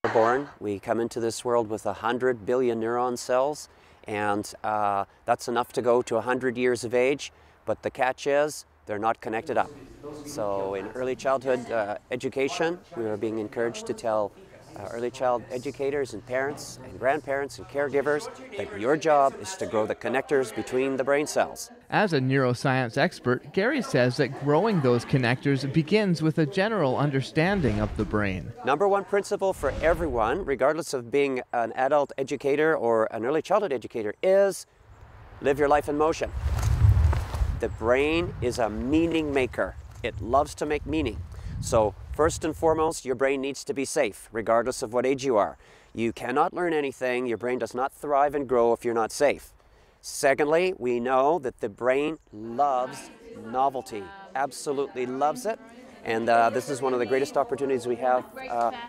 We're born, we come into this world with 100 billion neuron cells, and that's enough to go to 100 years of age, but the catch is they're not connected up. So in early childhood education, we are being encouraged to tell early child educators and parents and grandparents and caregivers that your job is to grow the connectors between the brain cells. As a neuroscience expert, Gary says that growing those connectors begins with a general understanding of the brain. Number one principle for everyone, regardless of being an adult educator or an early childhood educator, is live your life in motion. The brain is a meaning maker. It loves to make meaning. So first and foremost, your brain needs to be safe, regardless of what age you are. You cannot learn anything. Your brain does not thrive and grow if you're not safe. Secondly, we know that the brain loves novelty, absolutely loves it. And this is one of the greatest opportunities we have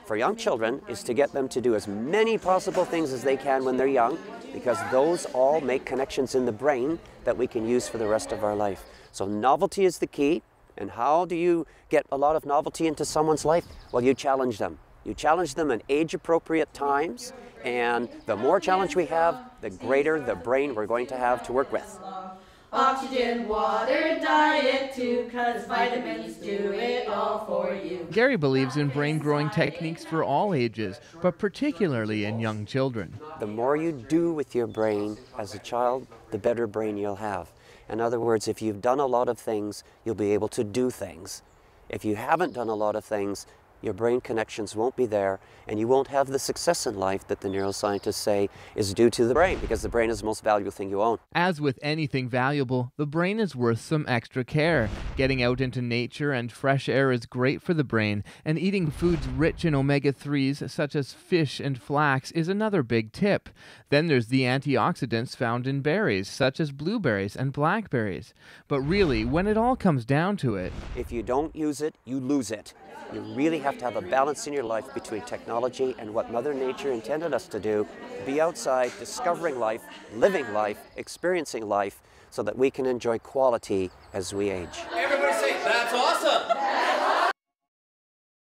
for young children, is to get them to do as many possible things as they can when they're young, because those all make connections in the brain that we can use for the rest of our life. So novelty is the key. And how do you get a lot of novelty into someone's life? Well, you challenge them. You challenge them in age-appropriate times, and the more challenge we have, the greater the brain we're going to have to work with. Oxygen, water, diet too, 'cause vitamins do it all for you. Gary believes in brain growing techniques for all ages, but particularly in young children. The more you do with your brain as a child, the better brain you'll have. In other words, if you've done a lot of things, you'll be able to do things. If you haven't done a lot of things, your brain connections won't be there, and you won't have the success in life that the neuroscientists say is due to the brain, because the brain is the most valuable thing you own. As with anything valuable, the brain is worth some extra care. Getting out into nature and fresh air is great for the brain, and eating foods rich in omega-3s such as fish and flax is another big tip. Then there's the antioxidants found in berries such as blueberries and blackberries. But really, when it all comes down to it, if you don't use it, you lose it. You really have to have a balance in your life between technology and what Mother Nature intended us to do. Be outside, discovering life, living life, experiencing life, so that we can enjoy quality as we age. Everybody say, that's awesome!